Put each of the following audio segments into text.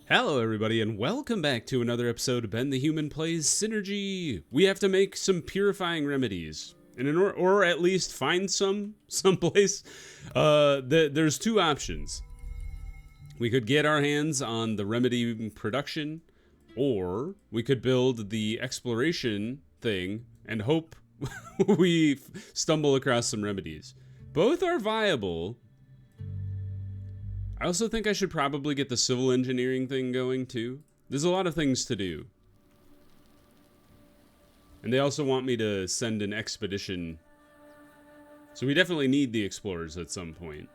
Hello everybody and welcome back to another episode of Ben the Human Plays Synergy. We have to make some purifying remedies. And or at least find someplace. There's two options. We could get our hands on the remedy production, or we could build the exploration thing and hope we stumble across some remedies. Both are viable. I also think I should probably get the civil engineering thing going too. There's a lot of things to do. And they also want me to send an expedition. So we definitely need the explorers at some point.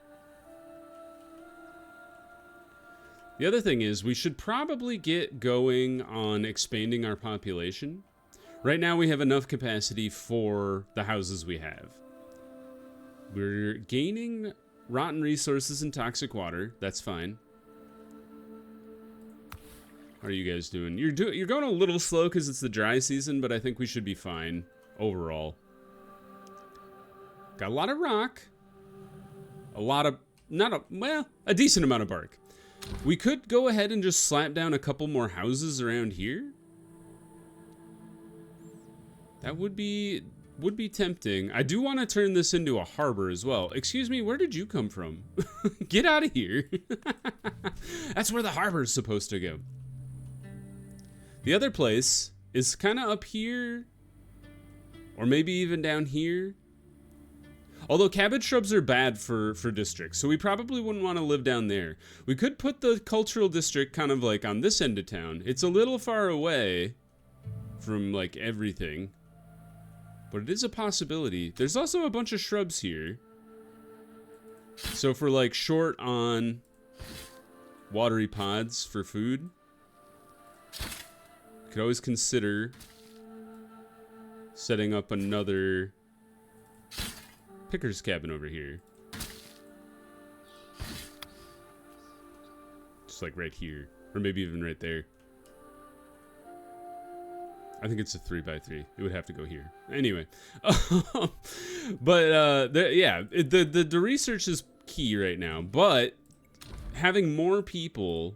The other thing is we should probably get going on expanding our population. Right now we have enough capacity for the houses we have. We're gaining rotten resources and toxic water. That's fine. How are you guys doing? You're going a little slow because it's the dry season, but I think we should be fine overall. Got a lot of rock. A decent amount of bark. We could go ahead and just slap down a couple more houses around here. That would be tempting. I do want to turn this into a harbor as well. Excuse me, where did you come from? Get out of here. That's where the harbor is supposed to go. The other place is kind of up here, or maybe even down here. Although cabbage shrubs are bad for districts, so we probably wouldn't want to live down there. We could put the cultural district kind of like on this end of town. It's a little far away from like everything. But it is a possibility. There's also a bunch of shrubs here. So if we're like short on watery pods for food, could always consider setting up another picker's cabin over here. Just like right here. Or maybe even right there. I think it's a 3x3. It would have to go here. Anyway. But, the research is key right now. But having more people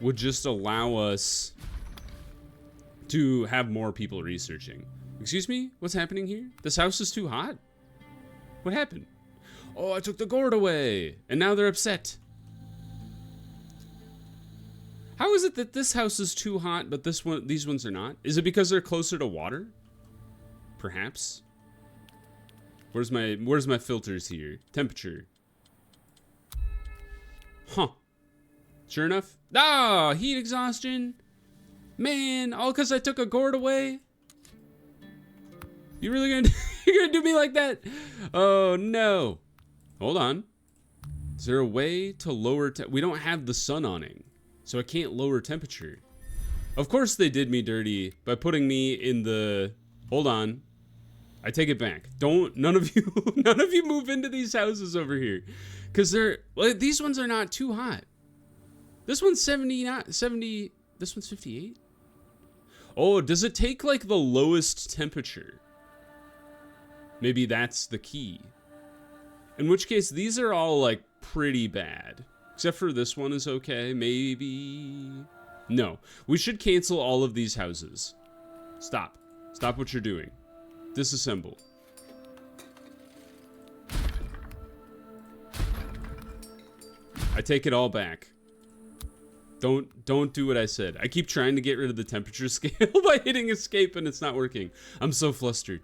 would just allow us to have more people researching. Excuse me? What's happening here? This house is too hot? What happened? Oh, I took the gourd away. And now they're upset. How is it that this house is too hot, but these ones are not? Is it because they're closer to water? Perhaps. Where's my filters here? Temperature. Huh. Sure enough. Ah, heat exhaustion. Man, all because I took a gourd away. You really you're gonna do me like that? Oh no. Hold on. Is there a way to lower? We don't have the sun awning. So I can't lower temperature. Of course they did me dirty by putting me in the... Hold on. I take it back. None of you move into these houses over here. Because these ones are not too hot. This one's 70, this one's 58? Oh, does it take like the lowest temperature? Maybe that's the key. In which case, these are all like pretty bad. Except for this one is okay, maybe. No, we should cancel all of these houses. Stop. Stop what you're doing. Disassemble. I take it all back. Don't do what I said. I keep trying to get rid of the temperature scale by hitting escape and it's not working. I'm so flustered.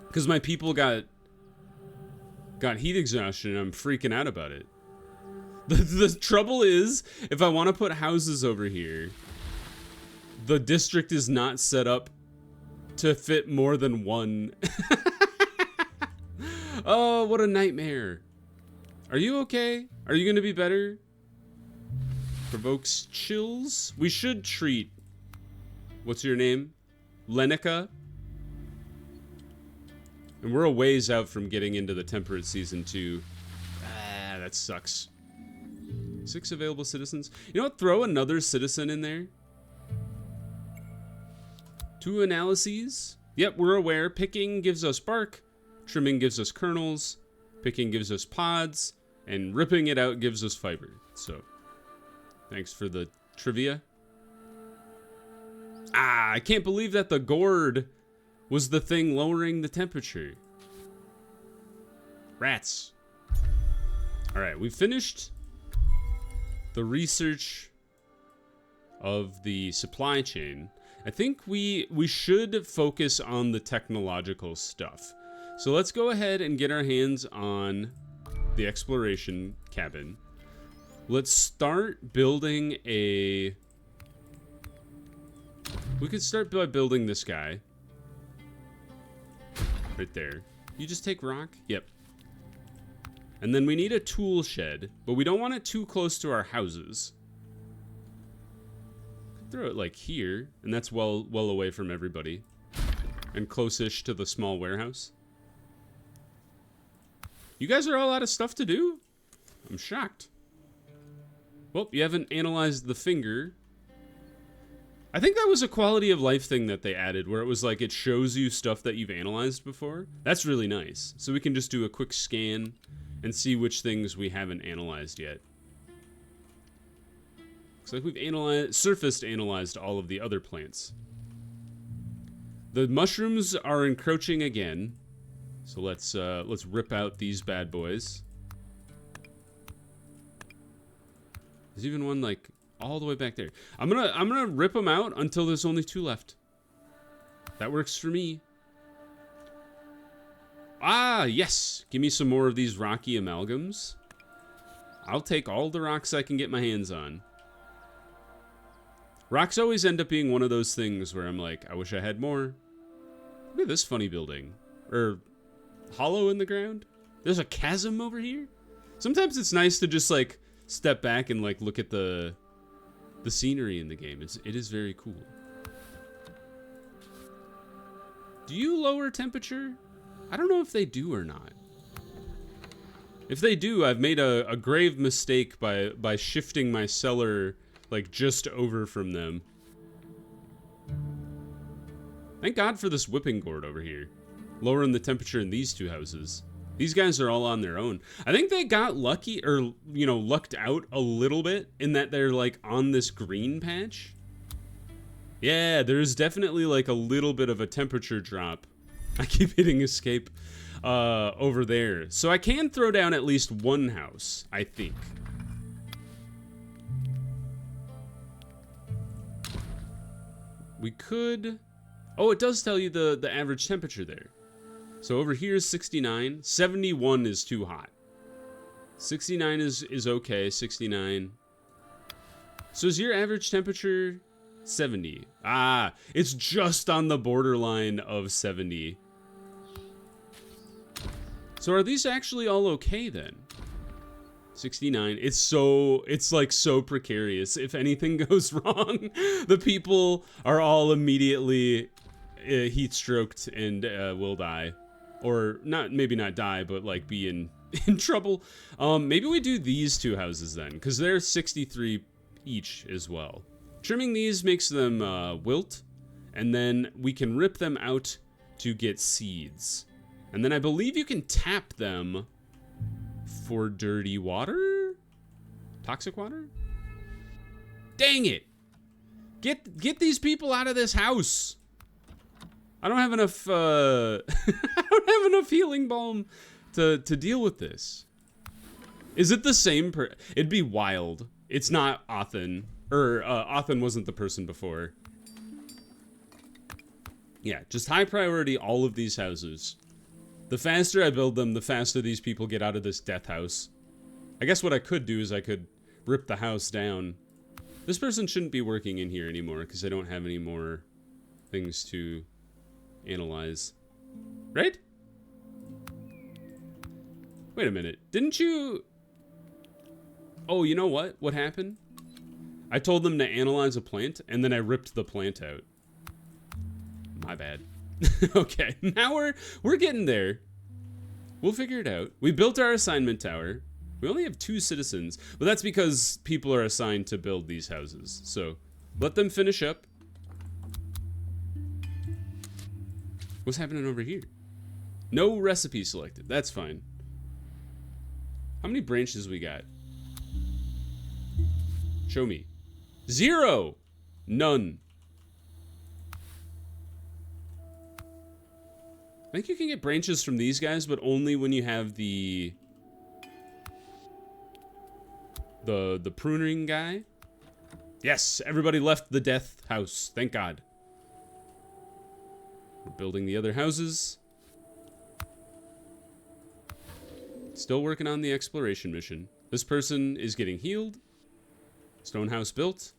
Because my people got heat exhaustion and I'm freaking out about it. The trouble is, if I want to put houses over here, the district is not set up to fit more than one. Oh, what a nightmare. Are you okay? Are you going to be better? Provokes chills. We should treat... What's your name? Lenica? And we're a ways out from getting into the temperate season too. Ah, that sucks. 6 available citizens. You know what? Throw another citizen in there. 2 analyses. Yep, we're aware. Picking gives us bark. Trimming gives us kernels. Picking gives us pods. And ripping it out gives us fiber. So Thanks for the trivia. Ah, I can't believe that the gourd was the thing lowering the temperature. Rats. All right, we finished the research of the supply chain. I think we should focus on the technological stuff. So let's go ahead and get our hands on the exploration cabin. Let's start building a... We could start by building this guy. Right there. You just take rock? Yep. And then we need a tool shed, but we don't want it too close to our houses. Throw it like here, and that's well away from everybody. And close-ish to the small warehouse. You guys are all out of stuff to do? I'm shocked. Well, you haven't analyzed the finger. I think that was a quality of life thing that they added, where it was like it shows you stuff that you've analyzed before. That's really nice. So we can just do a quick scan and see which things we haven't analyzed yet. Looks like we've surfaced analyzed all of the other plants. The mushrooms are encroaching again. So let's rip out these bad boys. There's even one like all the way back there. I'm gonna rip them out until there's only 2 left. That works for me. Ah, yes. Give me some more of these rocky amalgams. I'll take all the rocks I can get my hands on. Rocks always end up being one of those things where I'm like, I wish I had more. Look at this funny building. Or hollow in the ground. There's a chasm over here. Sometimes it's nice to just like step back and like look at the scenery in the game. It is very cool. Do you lower temperature? I don't know if they do or not. If they do, I've made a grave mistake by shifting my cellar like just over from them. Thank God for this whipping gourd over here. Lowering the temperature in these 2 houses. These guys are all on their own. I think they got lucky, or, you know, lucked out a little bit in that they're like on this green patch. Yeah, there's definitely like a little bit of a temperature drop. I keep hitting escape over there. So I can throw down at least 1 house, I think. We could... Oh, it does tell you the average temperature there. So over here is 69. 71 is too hot. 69 is okay. 69. So is your average temperature 70? Ah, it's just on the borderline of 70. So are these actually all okay then? 69. It's like so precarious. If anything goes wrong, the people are all immediately heat stroked and will die. Or maybe not die, but like be in trouble. Maybe we do these 2 houses then, because they're 63 each as well. Trimming these makes them wilt, and then we can rip them out to get seeds. And then I believe you can tap them for dirty water? Toxic water? Dang it! Get these people out of this house! I don't have enough I don't have enough healing balm to deal with this. Is it the same it'd be wild. It's not Othen. Or Othen wasn't the person before. Yeah, just high priority all of these houses. The faster I build them, the faster these people get out of this death house. I guess what I could do is I could rip the house down. This person shouldn't be working in here anymore because I don't have any more things to analyze. Right? Wait a minute. Didn't you... Oh, you know what? What happened? I told them to analyze a plant, and then I ripped the plant out. My bad. Okay, now we're getting there. We'll figure it out. We built our assignment tower. We only have 2 citizens, but that's because people are assigned to build these houses. So let them finish up. What's happening over here? No recipe selected. That's fine. How many branches we got? Show me. 0. None. I think you can get branches from these guys, but only when you have the pruning guy. Yes, everybody left the death house. Thank God. We're building the other houses. Still working on the exploration mission. This person is getting healed. Stone house built.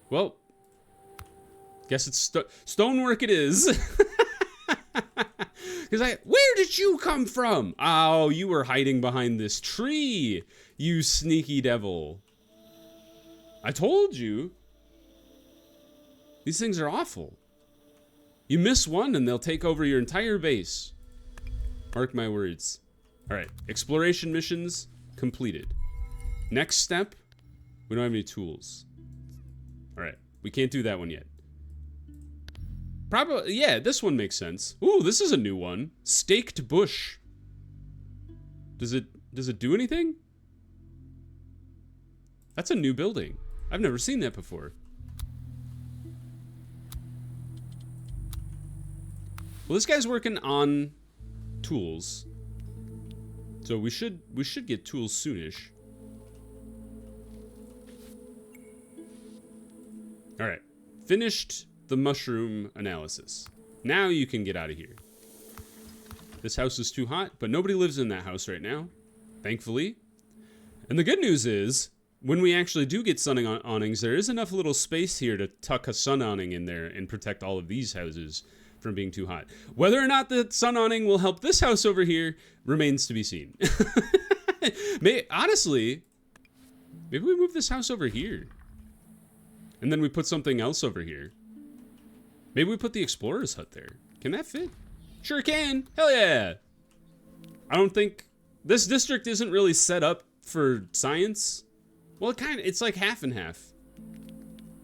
Well, guess it's stonework it is. Because where did you come from? Oh, you were hiding behind this tree, you sneaky devil. I told you. These things are awful. You miss one and they'll take over your entire base. Mark my words. All right, exploration missions completed. Next step, we don't have any tools. All right, we can't do that one yet. Probably, yeah, this one makes sense. Ooh, this is a new one. Staked bush. Does it do anything? That's a new building. I've never seen that before. Well, this guy's working on tools. So we should get tools soonish. All right. Finished the mushroom analysis. Now you can get out of here. This house is too hot, but nobody lives in that house right now, thankfully. And the good news is, when we actually do get sun awnings, there is enough little space here to tuck a sun awning in there and protect all of these houses from being too hot. Whether or not the sun awning will help this house over here remains to be seen. Honestly, maybe we move this house over here. And then we put something else over here. Maybe we put the explorer's hut there. Can that fit? Sure can. Hell yeah. I don't think... This district isn't really set up for science. Well, it's like half and half.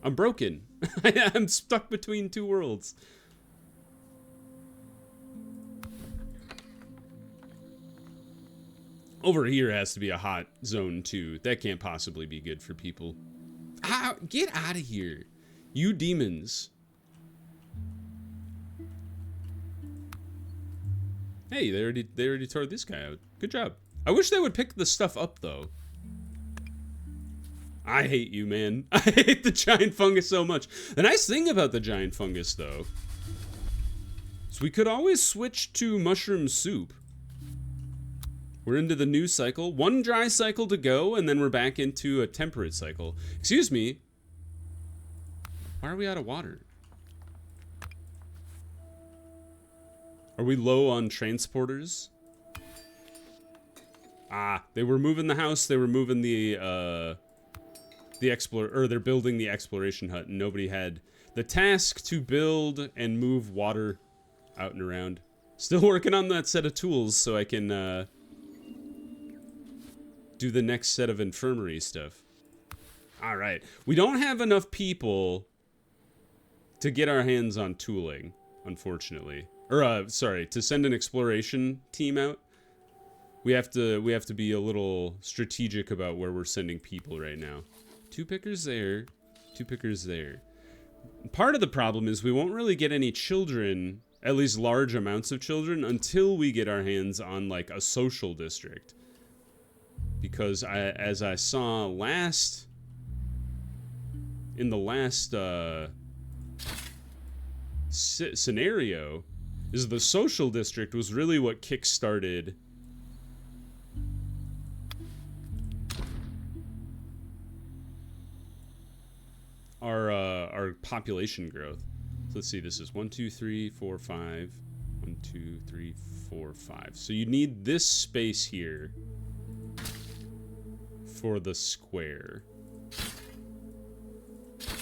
I'm broken. I'm stuck between two worlds. Over here has to be a hot zone too. That can't possibly be good for people. Get out of here, you demons. Hey, they already tore this guy out. Good job. I wish they would pick the stuff up though. I hate you, man. I hate the giant fungus so much. The nice thing about the giant fungus though is we could always switch to mushroom soup. We're into the new cycle. One dry cycle to go, and then we're back into a temperate cycle. Excuse me. Why are we out of water? Are we low on transporters? Ah, they were moving the house. They were moving the they're building the exploration hut, and nobody had the task to build and move water out and around. Still working on that set of tools so I can, do the next set of infirmary stuff. All right. We don't have enough people to get our hands on tooling, unfortunately. Or, sorry, to send an exploration team out. We have to be a little strategic about where we're sending people right now. 2 pickers there, 2 pickers there. Part of the problem is we won't really get any children, at least large amounts of children, until we get our hands on, like, a social district. Because as I saw in the last scenario, is the social district was really what kick-started our population growth. So let's see, this is 1, 2, 3, 4, 5. 1, 2, 3, 4, 5. So you need this space here for the square.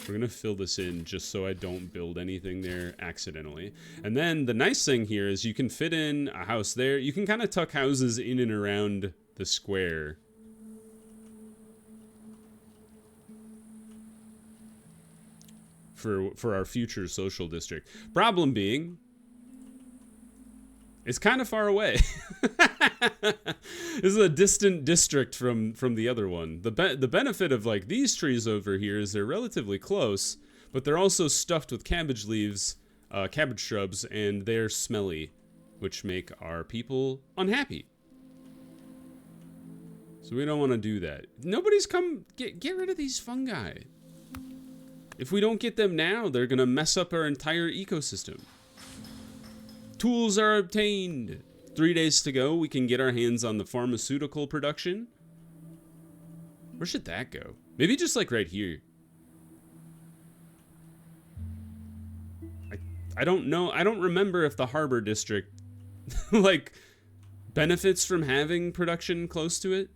We're gonna fill this in just so I don't build anything there accidentally. And then the nice thing here is you can fit in a house there. You can kind of tuck houses in and around the square. For our future social district. Problem being, it's kind of far away. This is a distant district from the other one. The benefit of like these trees over here is they're relatively close, but they're also stuffed with cabbage leaves, cabbage shrubs, and they're smelly, which make our people unhappy. So we don't want to do that. Nobody's come get rid of these fungi. If we don't get them now, they're gonna mess up our entire ecosystem. Tools are obtained. 3 days to go. We can get our hands on the pharmaceutical production. Where should that go? Maybe just like right here. I don't know. I don't remember if the harbor district like benefits from having production close to it.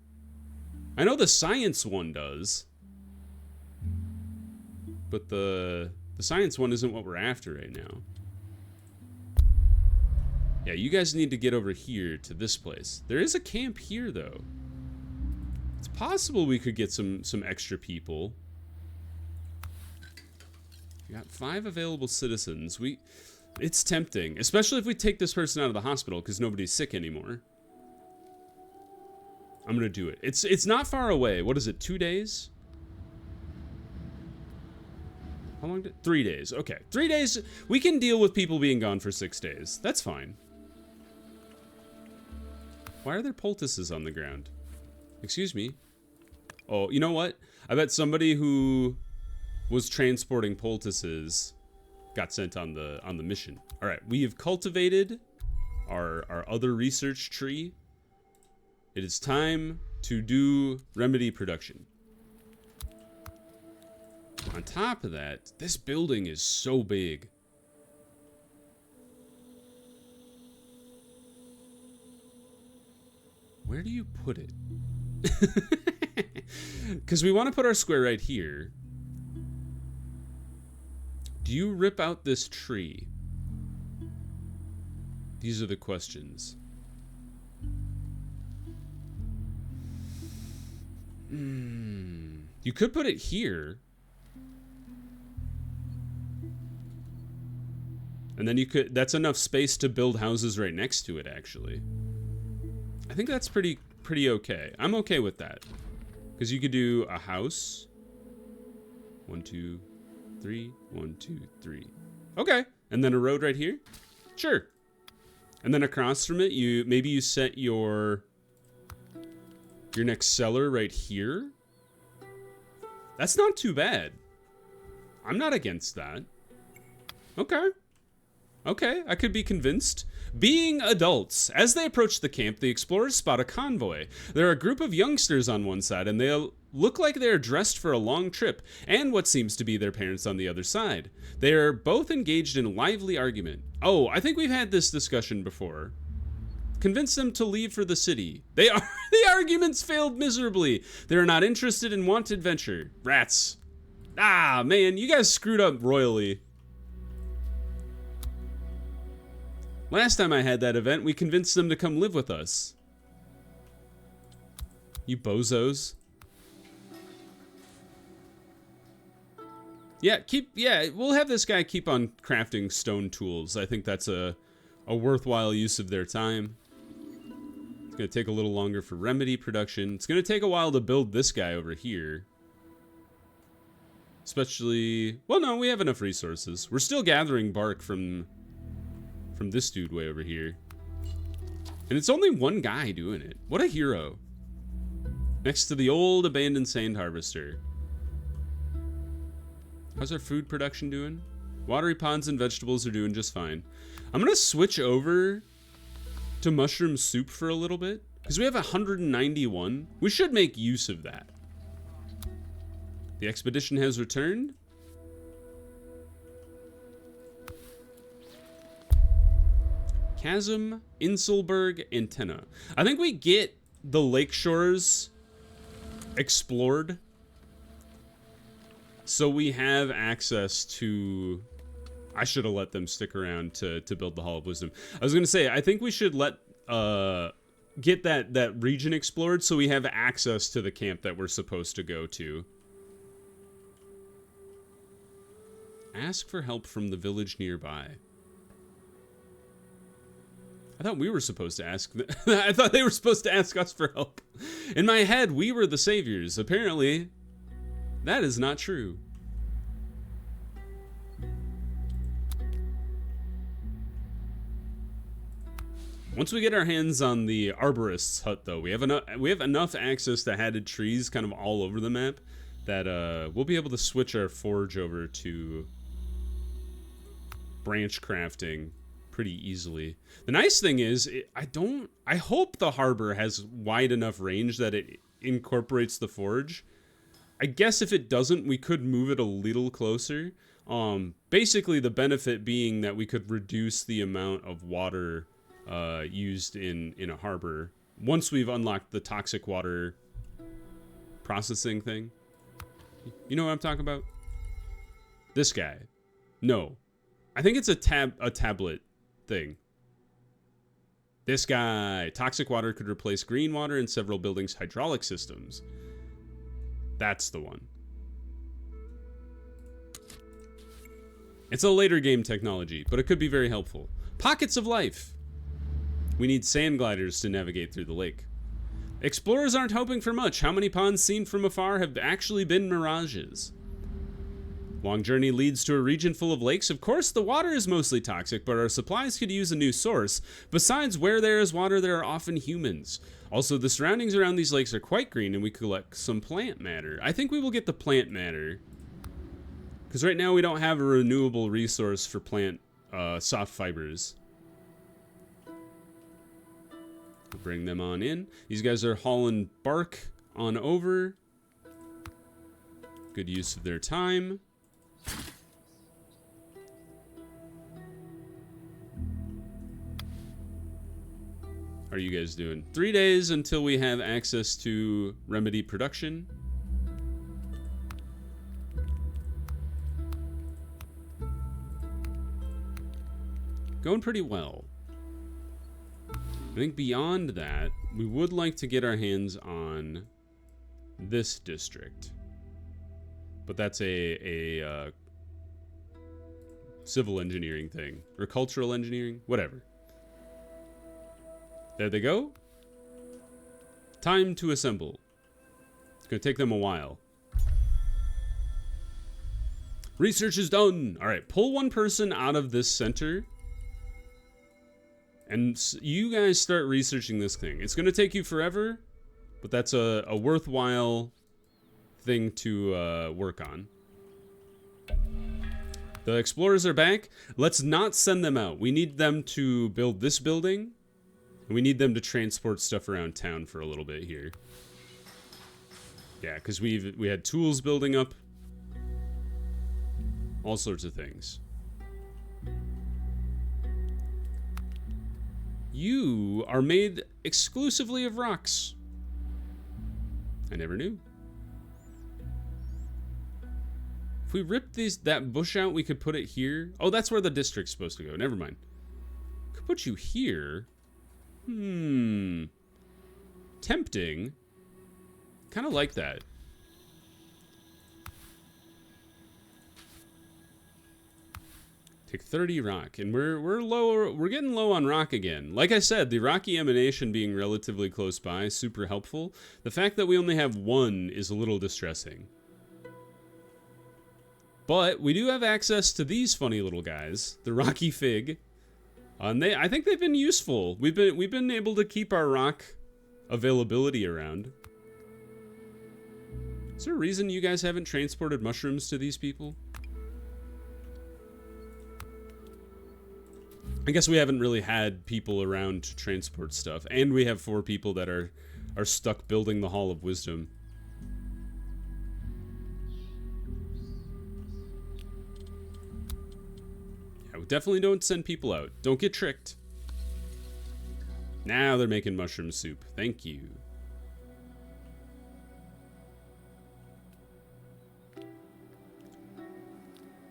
I know the science one does. But the science one isn't what we're after right now. Yeah, you guys need to get over here to this place. There is a camp here, though. It's possible we could get some extra people. We got 5 available citizens. It's tempting, especially if we take this person out of the hospital because nobody's sick anymore. I'm gonna do it. It's not far away. What is it? 2 days? How long did 3 days? Okay, 3 days. We can deal with people being gone for 6 days. That's fine. Why are there poultices on the ground? Excuse me. Oh, you know what? I bet somebody who was transporting poultices got sent on the mission. All right, we have cultivated our other research tree. It is time to do remedy production. On top of that, this building is so big. Where do you put it? Because we want to put our square right here. Do you rip out this tree? These are the questions. You could put it here. And then you could, that's enough space to build houses right next to it, actually. I think that's pretty okay. I'm okay with that. Because you could do a house. 1, 2, 3. 1, 2, 3. Okay. And then a road right here? Sure. And then across from it, maybe you set your next cellar right here. That's not too bad. I'm not against that. Okay. Okay, I could be convinced. Being adults, as they approach the camp, the explorers spot a convoy. There are a group of youngsters on one side, and they look like they are dressed for a long trip, and what seems to be their parents on the other side. They are both engaged in lively argument. Oh, I think we've had this discussion before. Convince them to leave for the city. The arguments failed miserably. They are not interested and want adventure. Rats. Ah, man, you guys screwed up royally. Last time I had that event, we convinced them to come live with us. You bozos. Yeah, we'll have this guy keep on crafting stone tools. I think that's a worthwhile use of their time. It's gonna take a little longer for remedy production. It's gonna take a while to build this guy over here. Especially, well, no, we have enough resources. We're still gathering bark from this dude way over here. And it's only one guy doing it. What a hero. Next to the old abandoned sand harvester. How's our food production doing? Watery ponds and vegetables are doing just fine. I'm gonna switch over to mushroom soup for a little bit, because we have 191. We should make use of that. The expedition has returned. Chasm, Inselberg, Antenna. I think we get the lake shores explored, so we have access to... I should have let them stick around to build the Hall of Wisdom. I was gonna say, I think we should let get that region explored so we have access to the camp that we're supposed to go to. Ask for help from the village nearby. I thought we were supposed to ask. I thought they were supposed to ask us for help. In my head, we were the saviors. Apparently, that is not true. Once we get our hands on the arborist's hut, though, we have enough access to hatted trees kind of all over the map that we'll be able to switch our forge over to branch crafting pretty easily. The nice thing is, I hope the harbor has wide enough range that it incorporates the forge. I guess if it doesn't, we could move it a little closer. Basically, the benefit being that we could reduce the amount of water used in a harbor once we've unlocked the toxic water processing thing. You know what I'm talking about? This guy. No. I think it's a tablet thing. This guy. Toxic water could replace green water in several buildings' hydraulic systems. That's the one. It's a later game technology, but it could be very helpful. Pockets of life. We need sand gliders to navigate through the lake. Explorers aren't hoping for much. How many ponds seen from afar have actually been mirages? Long journey leads to a region full of lakes. Of course, the water is mostly toxic, but our supplies could use a new source. Besides, where there is water, there are often humans. Also, the surroundings around these lakes are quite green, and we collect some plant matter. I think we will get the plant matter, because right now we don't have a renewable resource for plant soft fibers. We'll bring them on in. These guys are hauling bark on over. Good use of their time. How are you guys doing? 3 days until we have access to remedy production. Going pretty well. I think beyond that, we would like to get our hands on this district. But that's a civil engineering thing. Or cultural engineering. Whatever. There they go. Time to assemble. It's going to take them a while. Research is done. All right, pull one person out of this center. And you guys start researching this thing. It's going to take you forever, but that's a worthwhile thing to work on. The explorers are back. Let's not send them out. We need them to build this building. And we need them to transport stuff around town for a little bit here. Yeah, because we had tools building up. All sorts of things. You are made exclusively of rocks. I never knew. If we rip that bush out, we could put it here. Oh, that's where the district's supposed to go. Never mind. Could put you here. Tempting. Kind of like that. Take 30 rock, and we're lower. We're getting low on rock again. Like I said, the rocky emanation being relatively close by is super helpful. The fact that we only have one is a little distressing. But we do have access to these funny little guys, the rocky fig. And I think they've been useful. We've been able to keep our rock availability around. Is there a reason you guys haven't transported mushrooms to these people? I guess we haven't really had people around to transport stuff, and we have 4 people that are stuck building the Hall of Wisdom. Yeah, we definitely don't send people out. Don't get tricked. Now they're making mushroom soup. Thank you.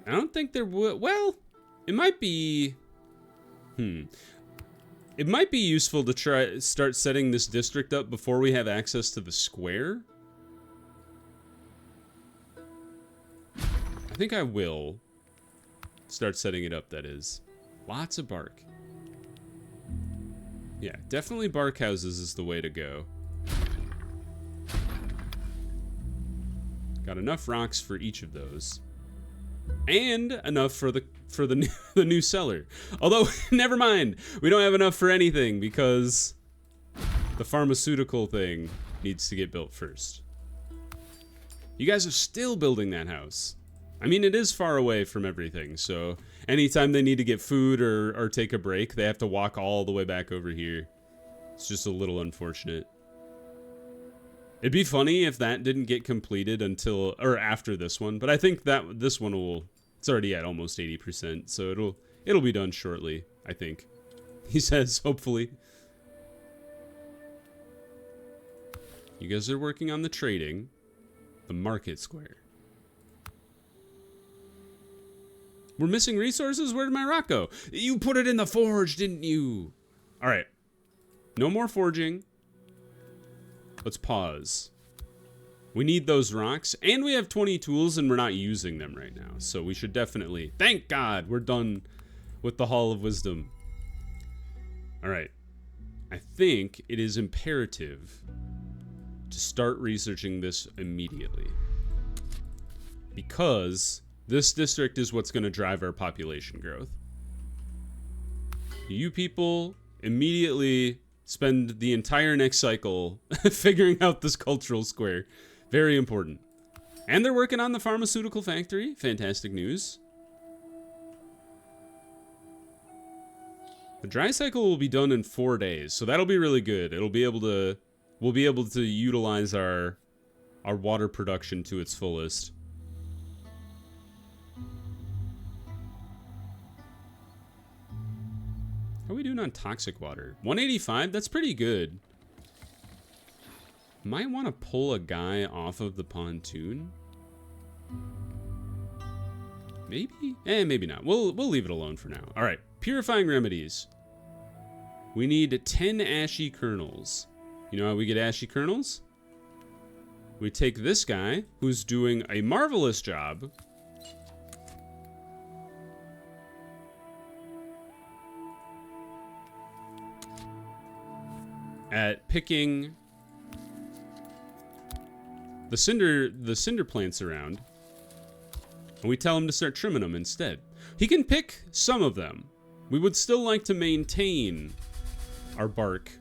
I don't think there would. Well, it might be. It might be useful to start setting this district up before we have access to the square. I think I will start setting it up, that is. Lots of bark. Yeah, definitely bark houses is the way to go. Got enough rocks for each of those. And enough for the the new cellar. Although, never mind. We don't have enough for anything because the pharmaceutical thing needs to get built first. You guys are still building that house. I mean, it is far away from everything, so anytime they need to get food or take a break, they have to walk all the way back over here. It's just a little unfortunate. It'd be funny if that didn't get completed until, or after this one, but I think that this one will, it's already at almost 80%, so it'll be done shortly, I think. He says, hopefully. You guys are working on the trading, the market square. We're missing resources? Where did my rock go? You put it in the forge, didn't you? All right. No more forging. Let's pause. We need those rocks, and we have 20 tools, and we're not using them right now. So we should definitely... Thank God we're done with the Hall of Wisdom. All right. I think it is imperative to start researching this immediately. Because this district is what's going to drive our population growth. You people immediately spend the entire next cycle figuring out this cultural square. Very important. And they're working on the pharmaceutical factory. Fantastic news. The dry cycle will be done in 4 days, so that'll be really good. We'll be able to utilize our water production to its fullest. How are we doing on toxic water? 185? That's pretty good. Might want to pull a guy off of the pontoon. Maybe? Maybe not. We'll leave it alone for now. All right. Purifying remedies. We need 10 ashy kernels. You know how we get ashy kernels? We take this guy, who's doing a marvelous job. At picking the cinder plants around, and we tell him to start trimming them instead. He can pick some of them. We would still like to maintain our bark.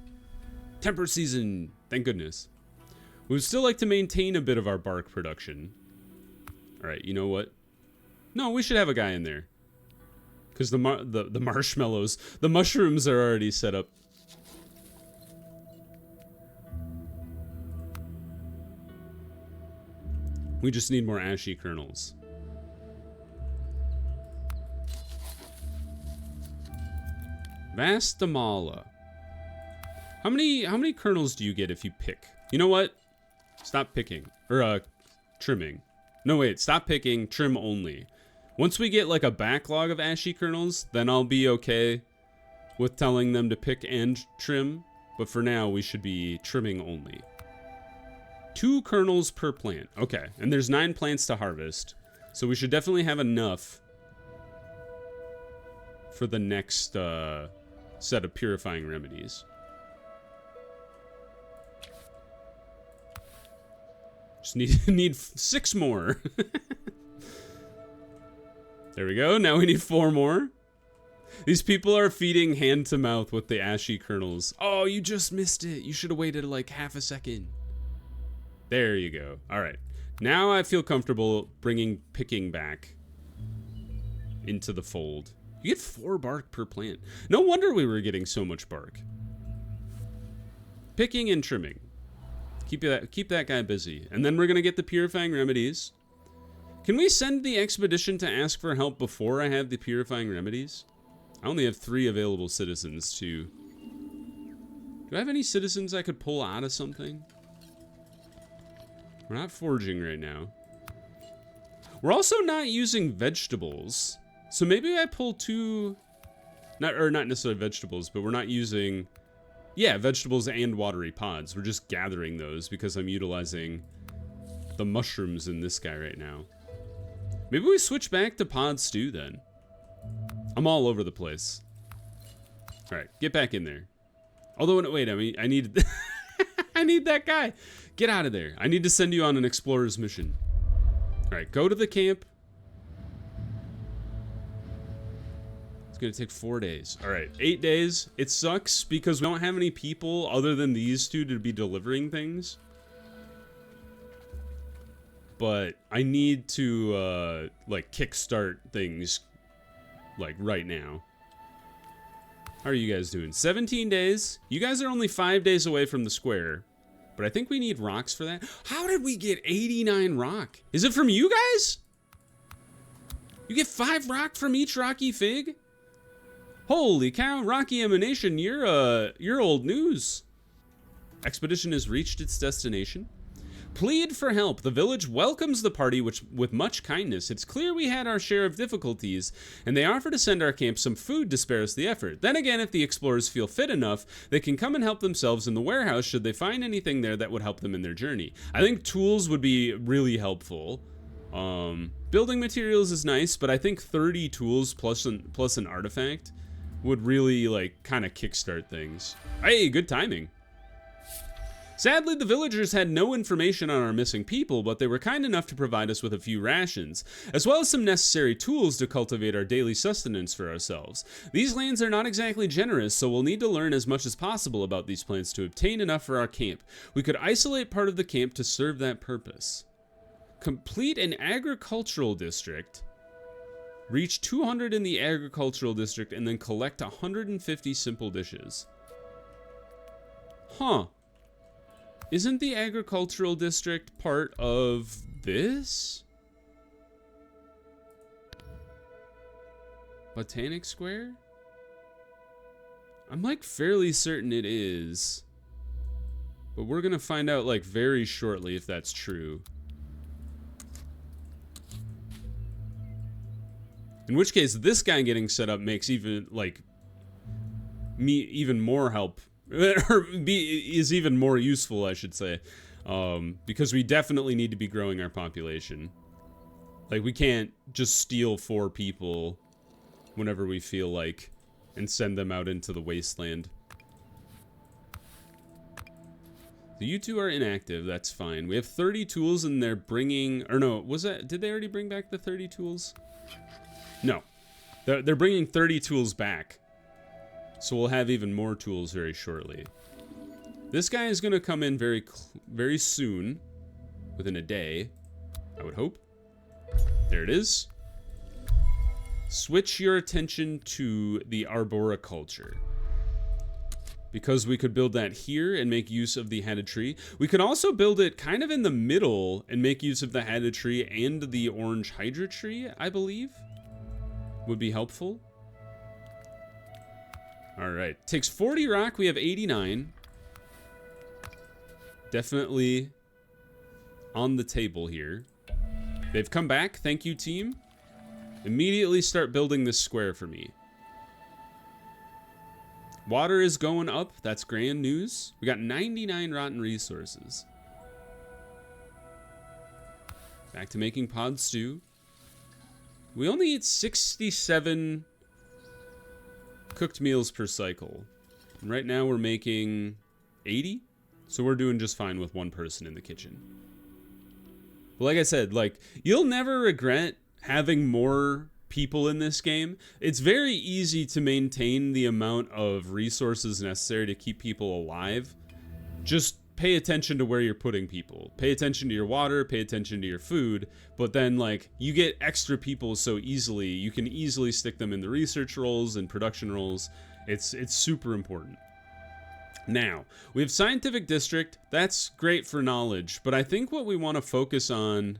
Temper season, thank goodness. We would still like to maintain a bit of our bark production. All right, you know what? No, we should have a guy in there. Because the marshmallows, the mushrooms are already set up. We just need more ashy kernels. Vastamala. How many kernels do you get if you pick? You know what? Stop picking. Or trimming. No wait, stop picking, trim only. Once we get like a backlog of ashy kernels, then I'll be okay with telling them to pick and trim. But for now, we should be trimming only. 2 kernels per plant. Okay, and there's 9 plants to harvest. So we should definitely have enough for the next set of purifying remedies. Just need 6 more. There we go. Now we need 4 more. These people are feeding hand to mouth with the ashy kernels. Oh, you just missed it. You should have waited like half a second. There you go. All right. Now I feel comfortable bringing picking back into the fold. You get 4 bark per plant. No wonder we were getting so much bark. Picking and trimming. Keep that guy busy. And then we're going to get the purifying remedies. Can we send the expedition to ask for help before I have the purifying remedies? I only have 3 available citizens to... Do I have any citizens I could pull out of something? We're not foraging right now. We're also not using vegetables. So maybe I pull 2... Not necessarily vegetables, but we're not using... Yeah, vegetables and watery pods. We're just gathering those because I'm utilizing the mushrooms in this guy right now. Maybe we switch back to pod stew then. I'm all over the place. All right, get back in there. Although, wait, I need I need that guy. Get out of there. I need to send you on an explorer's mission. All right, go to the camp. It's going to take 4 days. All right, 8 days. It sucks because we don't have any people other than these two to be delivering things. But I need to, like, kickstart things, like, right now. How are you guys doing? 17 days. You guys are only 5 days away from the square. But I think we need rocks for that. How did we get 89 rock? Is it from you guys? You get 5 rock from each Rocky Fig? Holy cow, Rocky Emanation, you're old news. Expedition has reached its destination. Plead for help. The village welcomes the party with much kindness. It's clear we had our share of difficulties, and they offer to send our camp some food to spare us the effort. Then again, if the explorers feel fit enough, they can come and help themselves in the warehouse should they find anything there that would help them in their journey. I think tools would be really helpful. Building materials is nice, but I think 30 tools plus an artifact would really, like, kind of kickstart things. Hey, good timing. Sadly, the villagers had no information on our missing people, but they were kind enough to provide us with a few rations, as well as some necessary tools to cultivate our daily sustenance for ourselves. These lands are not exactly generous, so we'll need to learn as much as possible about these plants to obtain enough for our camp. We could isolate part of the camp to serve that purpose. Complete an agricultural district. Reach 200 in the agricultural district, and then collect 150 simple dishes. Huh. Isn't the agricultural district part of this? Botanic Square? I'm like fairly certain it is. But we're gonna find out like very shortly if that's true. In which case, this guy getting set up makes even like me even more help. Or is even more useful, I should say, because we definitely need to be growing our population. Like, we can't just steal 4 people whenever we feel like and send them out into the wasteland. So you two are inactive, that's fine. We have 30 tools and they're bringing, or no, was that, did they already bring back the 30 tools? No, they're bringing 30 tools back. So we'll have even more tools very shortly. This guy is going to come in very soon. Within a day, I would hope. There it is. Switch your attention to the arboriculture. Because we could build that here and make use of the hatted tree. We could also build it kind of in the middle and make use of the hatted tree and the orange hydra tree, I believe. Would be helpful. Alright, takes 40 rock, we have 89. Definitely on the table here. They've come back, thank you team. Immediately start building this square for me. Water is going up, that's grand news. We got 99 rotten resources. Back to making pod stew. We only eat 67 cooked meals per cycle. And right now we're making 80, so we're doing just fine with one person in the kitchen. But like I said, like, you'll never regret having more people in this game. It's very easy to maintain the amount of resources necessary to keep people alive. Just pay attention to where you're putting people. Pay attention to your water, pay attention to your food, but then like you get extra people so easily, you can easily stick them in the research roles and production roles. It's super important. Now, we have scientific district. That's great for knowledge, but I think what we want to focus on,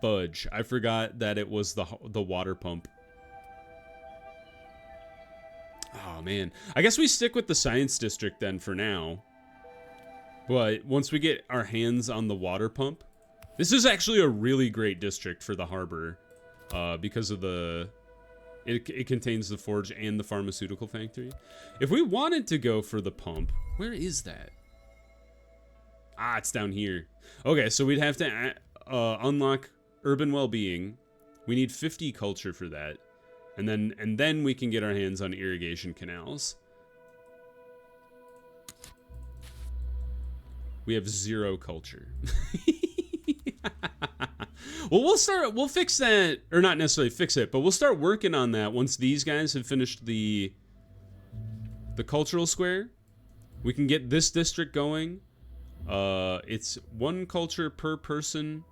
fudge, I forgot that it was the water pump. Oh man, I guess we stick with the science district then for now. But once we get our hands on the water pump, this is actually a really great district for the harbor, because of it contains the forge and the pharmaceutical factory. If we wanted to go for the pump, where is that? Ah, it's down here. Okay, so we'd have to unlock urban well-being. We need 50 culture for that, and then we can get our hands on irrigation canals. We have 0 culture. Well, we'll fix that, or not necessarily fix it, but we'll start working on that once these guys have finished the cultural square. We can get this district going. It's 1 culture per person.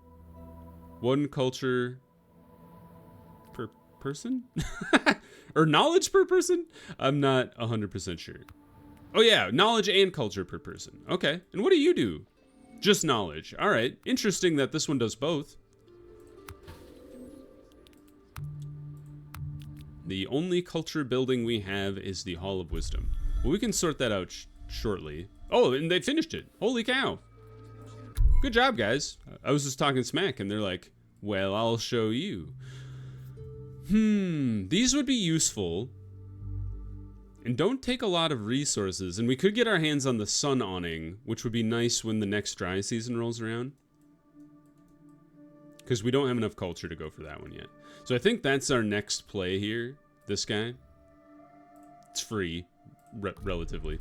1 culture per person? Or knowledge per person? I'm not 100% sure. Oh yeah, knowledge and culture per person. Okay, and what do you do? Just knowledge. All right, interesting that this one does both. The only culture building we have is the Hall of Wisdom. Well, we can sort that out shortly. Oh, and they finished it. Holy cow. Good job, guys. I was just talking smack, and they're like, well, I'll show you. These would be useful. And don't take a lot of resources. And we could get our hands on the sun awning, which would be nice when the next dry season rolls around. Because we don't have enough culture to go for that one yet. So I think that's our next play here. This guy. It's free, relatively.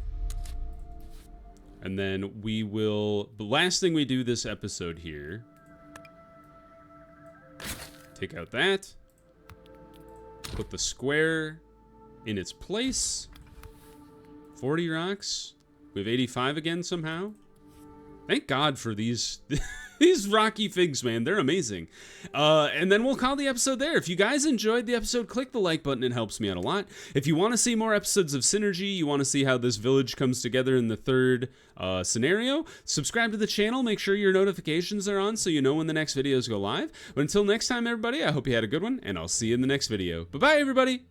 And then we will... The last thing we do this episode here... Take out that. Put the square in its place. 40 rocks. We have 85 again somehow. Thank God for these... These rocky figs, man, they're amazing. And then we'll call the episode there. If you guys enjoyed the episode, click the like button. It helps me out a lot. If you want to see more episodes of Synergy, you want to see how this village comes together in the 3rd scenario, subscribe to the channel. Make sure your notifications are on so you know when the next videos go live. But until next time, everybody, I hope you had a good one, and I'll see you in the next video. Bye-bye, everybody.